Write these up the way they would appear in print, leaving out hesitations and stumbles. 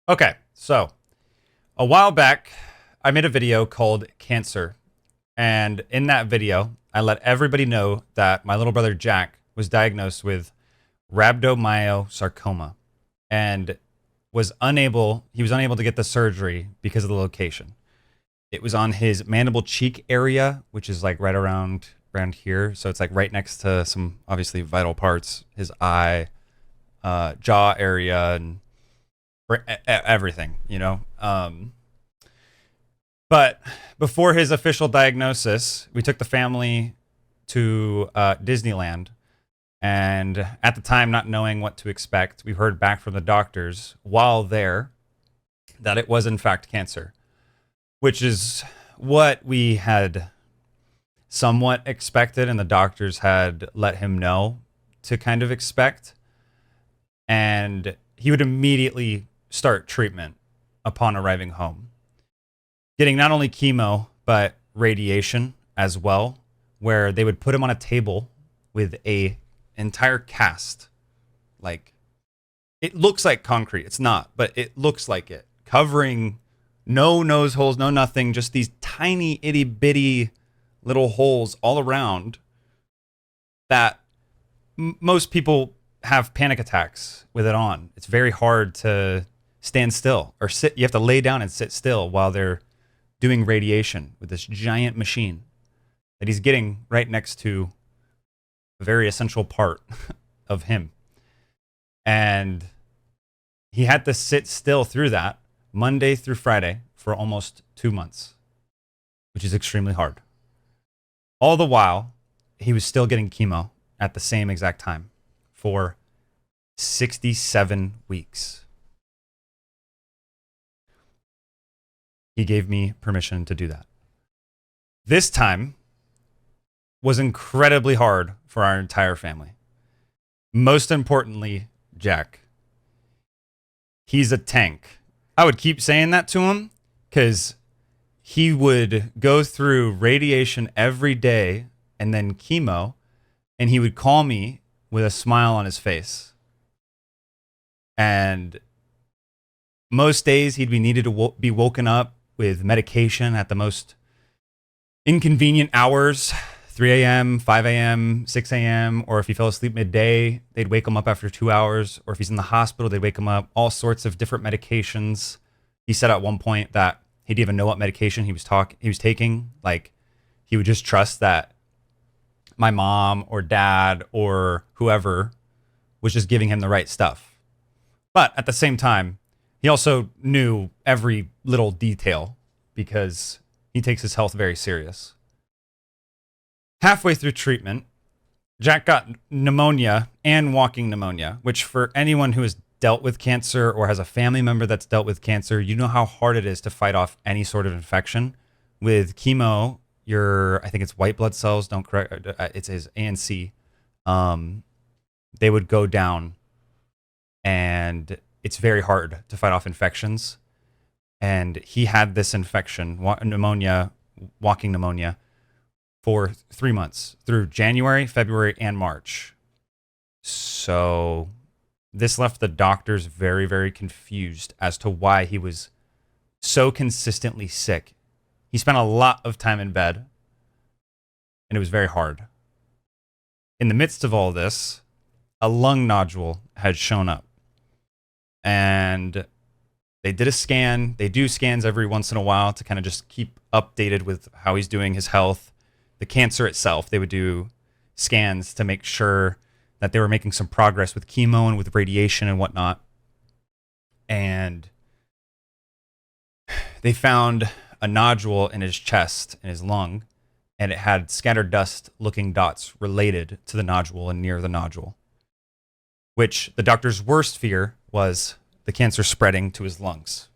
Okay, so a while back, I made a video called Cancer. And in that video, I let everybody know that my little brother Jack was diagnosed with rhabdomyosarcoma and he was unable to get the surgery because of the location. It was on his mandible cheek area, which is like right around here. So it's like right next to some obviously vital parts, his eye, jaw area, and everything, you know. But before his official diagnosis, we took the family to Disneyland. And at the time, not knowing what to expect, we heard back from the doctors while there that it was, in fact, cancer, which is what we had somewhat expected, and the doctors had let him know to kind of expect. And he would immediately start treatment upon arriving home, getting not only chemo, but radiation as well, where they would put him on a table with a entire cast. Like, it looks like concrete. It's not, but it looks like it. Covering no nose holes, no nothing, just these tiny itty bitty little holes all around that most people have panic attacks with it on. It's very hard to stand still or sit. You have to lay down and sit still while they're doing radiation with this giant machine that he's getting right next to a very essential part of him. And he had to sit still through that Monday through Friday for almost 2 months, which is extremely hard. All the while, he was still getting chemo at the same exact time for 67 weeks. He gave me permission to do that. This time was incredibly hard for our entire family. Most importantly, Jack. He's a tank. I would keep saying that to him because he would go through radiation every day and then chemo, and he would call me with a smile on his face. And most days he'd be needed to be woken up with medication at the most inconvenient hours, 3 a.m., 5 a.m., 6 a.m., or if he fell asleep midday, they'd wake him up after 2 hours, or if he's in the hospital, they'd wake him up, all sorts of different medications. He said at one point that he didn't even know what medication he was taking. Like, he would just trust that my mom or dad or whoever was just giving him the right stuff. But at the same time, he also knew every little detail because he takes his health very serious. Halfway through treatment, Jack got pneumonia and walking pneumonia, which for anyone who has dealt with cancer or has a family member that's dealt with cancer, you know how hard it is to fight off any sort of infection. With chemo, I think it's white blood cells, don't correct, it's his ANC, they would go down, and it's very hard to fight off infections. And he had this infection, pneumonia, walking pneumonia, for 3 months through January, February, and March. So this left the doctors very, very confused as to why he was so consistently sick. He spent a lot of time in bed, and it was very hard. In the midst of all this, a lung nodule had shown up. And they did a scan. They do scans every once in a while to kind of just keep updated with how he's doing, his health. The cancer itself, they would do scans to make sure that they were making some progress with chemo and with radiation and whatnot. And they found a nodule in his chest, in his lung, and it had scattered dust looking dots related to the nodule and near the nodule, which the doctor's worst fear was the cancer spreading to his lungs,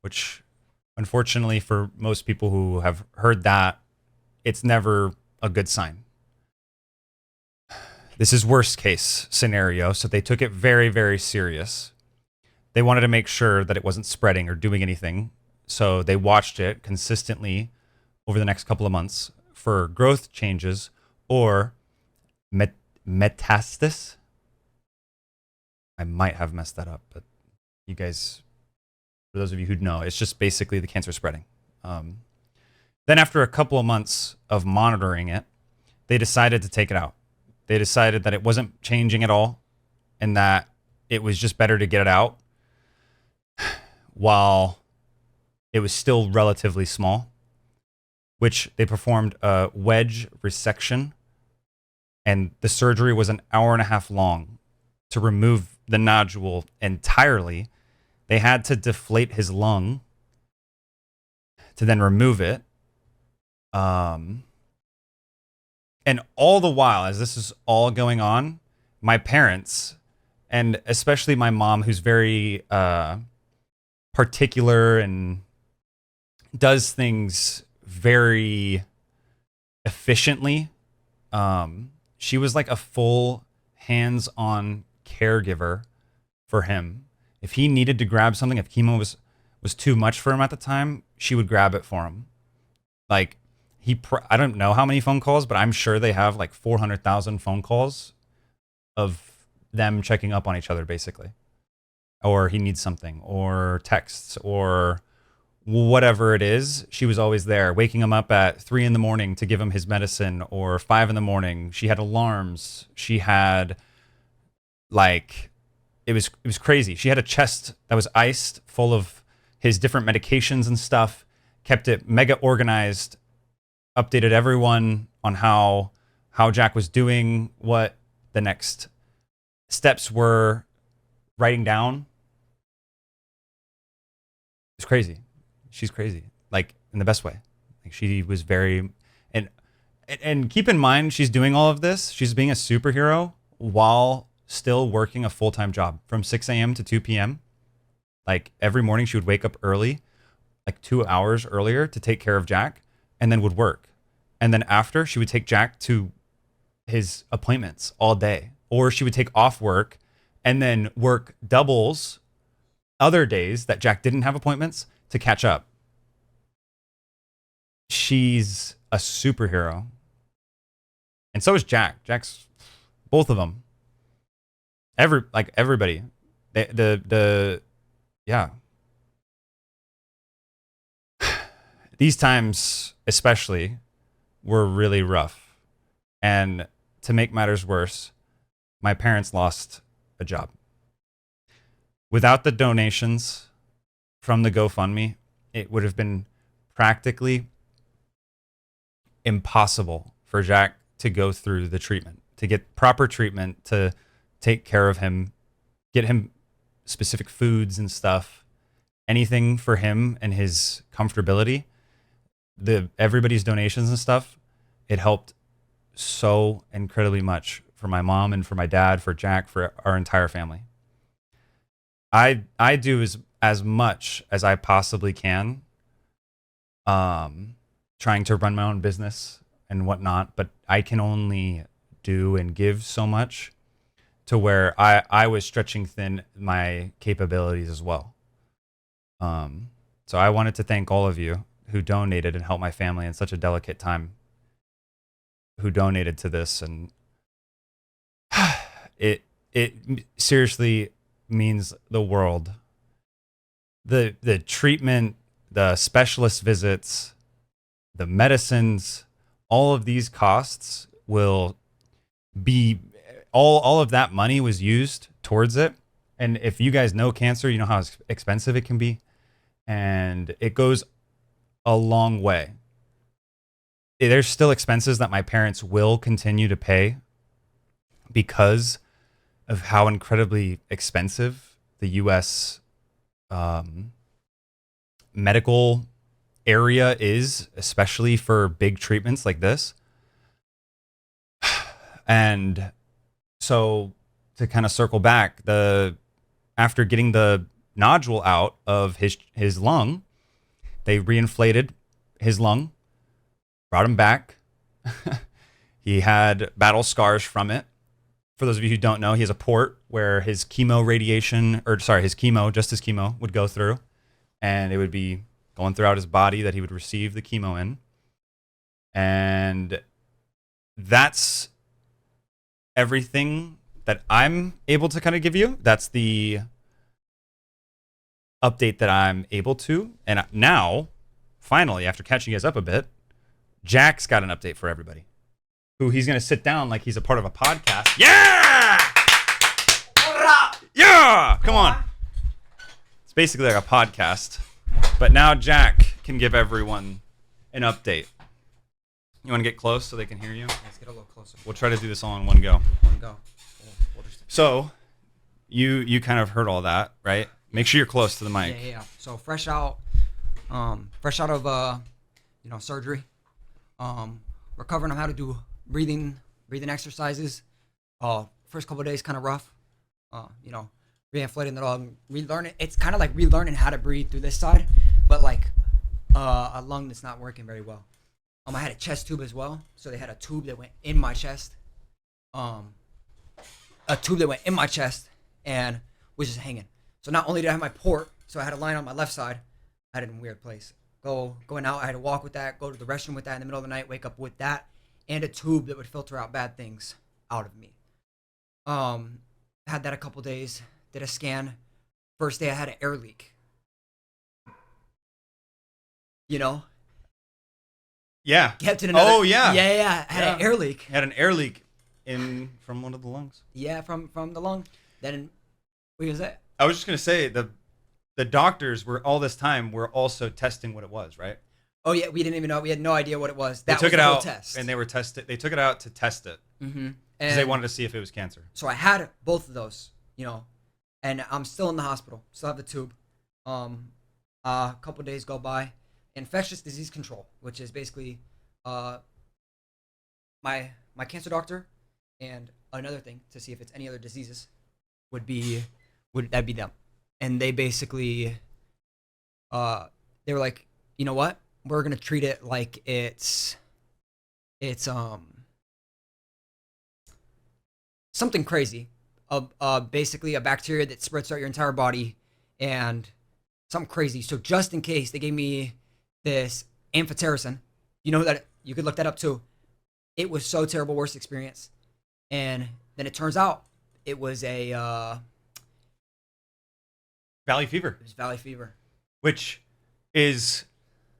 which unfortunately for most people who have heard that, it's never a good sign. This is worst case scenario, so they took it very, very serious. They wanted to make sure that it wasn't spreading or doing anything, so they watched it consistently over the next couple of months for growth changes or metastasis. I might have messed that up, but you guys For those of you who know, it's just basically the cancer spreading. Then after a couple of months of monitoring it, they decided to take it out. They decided that it wasn't changing at all and that it was just better to get it out while it was still relatively small, which they performed a wedge resection, and the surgery was an hour and a half long to remove the nodule entirely. They had to deflate his lung to then remove it. And all the while, as this is all going on, my parents, and especially my mom, who's very particular and does things very efficiently, she was like a full hands-on caregiver for him. If he needed to grab something, if chemo was too much for him at the time, she would grab it for him. Like, I don't know how many phone calls, but I'm sure they have like 400,000 phone calls of them checking up on each other, basically. Or he needs something, or texts, or whatever it is. She was always there, waking him up at 3 a.m. to give him his medicine, or 5 a.m. She had alarms. She had like, it was crazy. She had a chest that was iced full of his different medications and stuff, kept it mega organized, updated everyone on how Jack was doing, what the next steps were, writing down. It's crazy. She's crazy, like in the best way. Like, she was very, and keep in mind, she's doing all of this. She's being a superhero while still working a full-time job from 6 a.m. to 2 p.m. Like, every morning she would wake up early, like 2 hours earlier, to take care of Jack, and then would work. And then after, she would take Jack to his appointments all day. Or she would take off work and then work doubles other days that Jack didn't have appointments to catch up. She's a superhero. And so is Jack. Jack's, both of them. Everybody. Yeah. These times especially were really rough. And to make matters worse, my parents lost a job. Without the donations from the GoFundMe, it would have been practically impossible for Jack to go through the treatment, to get proper treatment, to take care of him, get him specific foods and stuff, anything for him and his comfortability. Everybody's donations and stuff, it helped so incredibly much for my mom and for my dad, for Jack, for our entire family. I do as much as I possibly can, trying to run my own business and whatnot, but I can only do and give so much, to where I was stretching thin my capabilities as well. So I wanted to thank all of you who donated and helped my family in such a delicate time, who donated to this. And it seriously means the world. The treatment, the specialist visits, the medicines, all of these costs will be, all of that money was used towards it. And if you guys know cancer, you know how expensive it can be. And it goes a long way. There's still expenses that my parents will continue to pay because of how incredibly expensive the U.S. Medical area is, especially for big treatments like this. And so, to kind of circle back, after getting the nodule out of his lung, they reinflated his lung, brought him back. He had battle scars from it. For those of you who don't know, he has a port where his chemo, just his chemo would go through, and it would be going throughout his body that he would receive the chemo in. And that's everything that I'm able to kind of give you. That's the update that I'm able to. And now, finally, after catching you guys up a bit, Jack's got an update for everybody. Who he's going to sit down like he's a part of a podcast. Yeah! Yeah! Come on. It's basically like a podcast. But now Jack can give everyone an update. You want to get close so they can hear you? Let's get a little closer. We'll try to do this all in one go. One go. So, you kind of heard all that, right? Make sure you're close to the mic. Yeah. So fresh out of surgery. Recovering on how to do breathing exercises. First couple of days kind of rough. Reinflating the lung, relearning. It's kind of like relearning how to breathe through this side, but like a lung that's not working very well. I had a chest tube as well, so they had a tube that went in my chest. And was just hanging. So not only did I have my port, so I had a line on my left side, I had it in a weird place. Going out, I had to walk with that, go to the restroom with that in the middle of the night, wake up with that, and a tube that would filter out bad things out of me. Had that a couple days, did a scan. First day I had an air leak. Yeah. Kept it another, oh, yeah. Yeah. I had an air leak. Had an air leak from one of the lungs. Yeah, from the lung. Then, what was that? I was just going to say, the doctors were, all this time, were also testing what it was, right? Oh, yeah, we didn't even know. We had no idea what it was. They took it out, and they took it out to test it. Mm-hmm. Because they wanted to see if it was cancer. So I had both of those, and I'm still in the hospital. Still have the tube. A couple days go by. Infectious disease control, which is basically my cancer doctor, and another thing to see if it's any other diseases would be them. And they basically they were like, you know what? We're gonna treat it like it's something crazy. Basically a bacteria that spreads throughout your entire body and something crazy. So just in case, they gave me this amphotericin. That you could look that up too. It was so terrible, worst experience. And then it turns out it was a Valley fever. It was valley fever, which is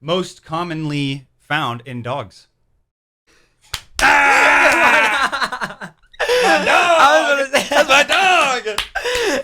most commonly found in dogs. Ah! My dog! That's my dog!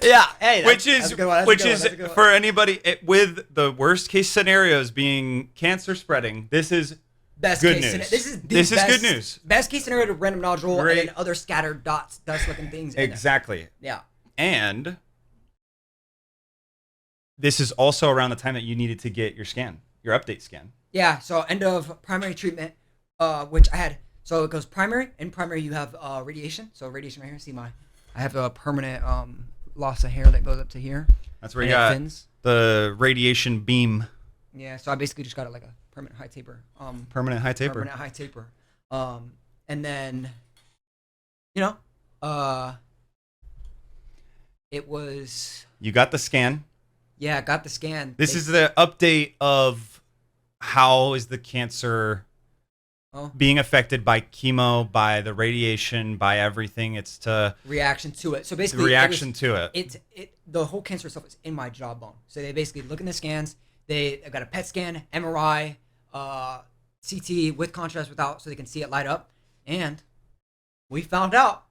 Yeah, hey, which is for anybody with the worst case scenarios being cancer spreading. This is best good case news. This is good news. Best case scenario to random nodule Great. and then other scattered dots, dust-looking things. Exactly. Yeah. And this is also around the time that you needed to get your update scan. Yeah. So end of primary treatment, which I had. So it goes primary. In primary, you have radiation. So radiation right here. See I have a permanent loss of hair that goes up to here. That's where you got the radiation beam. Yeah. So I basically just got it like a permanent high taper. Permanent high taper. Permanent high taper. And then, it was. You got the scan. Yeah, I got the scan. This is the update of how is the cancer being affected by chemo, by the radiation, by everything. It's to reaction to it. So basically, the whole cancer stuff is in my jawbone. So they basically look in the scans. They got a PET scan, MRI, CT with contrast, without, so they can see it light up. And we found out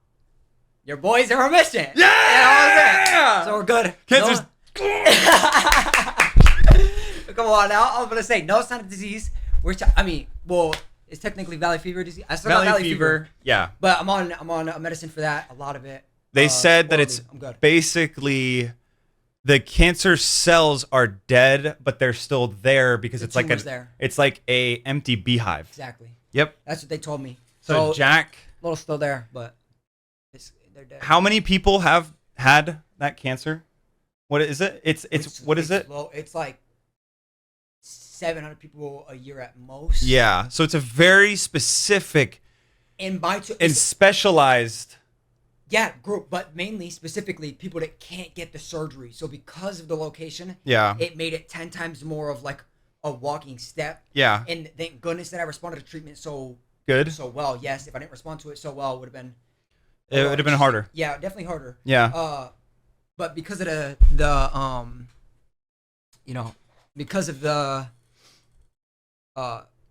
your boys are remission. Yeah! So we're good. Cancer's. Come on now. I was gonna say no sign of disease. It's technically valley fever disease. I still got valley fever. Yeah. But I'm on a medicine for that. A lot of it. They said that it's basically the cancer cells are dead, but they're still there because it's like a empty beehive. Exactly. Yep. That's what they told me. So Jack, a little still there, but they're dead. How many people have had that cancer? What is it? It's what is it? Low. It's like 700 people a year at most. Yeah. So it's a very specific and specialized. Yeah, group, but mainly specifically people that can't get the surgery. So because of the location, it made it 10 times more of like a walking step. Yeah. And thank goodness that I responded to treatment so well. Yes, if I didn't respond to it so well, it would have been. It would have been harder. Yeah, definitely harder. Yeah. But because of you know, because of the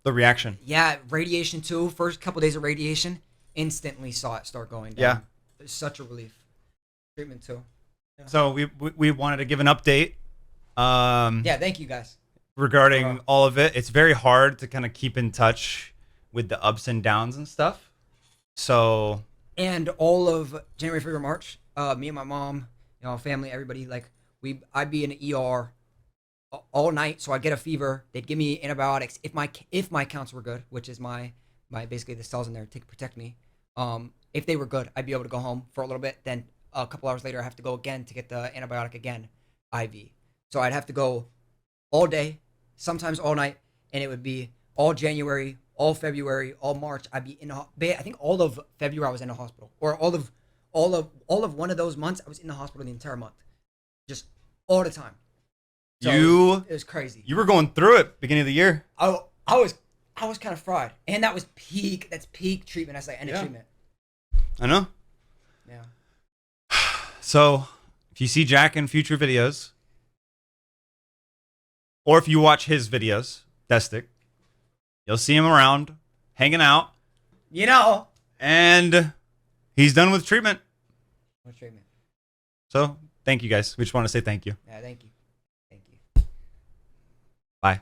reaction. yeah, radiation too. First couple days of radiation, instantly saw it start going down. Yeah. It's such a relief. Treatment too. Yeah. So we wanted to give an update. Yeah, thank you guys. Regarding all of it. It's very hard to kind of keep in touch with the ups and downs and stuff. So. And all of January, February, March, me and my mom, you know, family, everybody, like I'd be in the ER all night. So I'd get a fever. They'd give me antibiotics if my counts were good, which is my basically the cells in there to protect me. If they were good, I'd be able to go home for a little bit. Then a couple hours later, I have to go again to get the antibiotic again, IV. So I'd have to go all day, sometimes all night, and it would be all January, all February, all March. I'd be in. I think all of February I was in the hospital, or all of one of those months I was in the hospital the entire month, just all the time. So it was crazy. You were going through it beginning of the year. I was kind of fried, and that was peak. That's peak treatment. That's like end of treatment. I know. Yeah. So if you see Jack in future videos, or if you watch his videos, Destic, you'll see him around, hanging out. You know. And he's done with treatment. No treatment. So thank you guys. We just want to say thank you. Yeah, thank you. Thank you. Bye.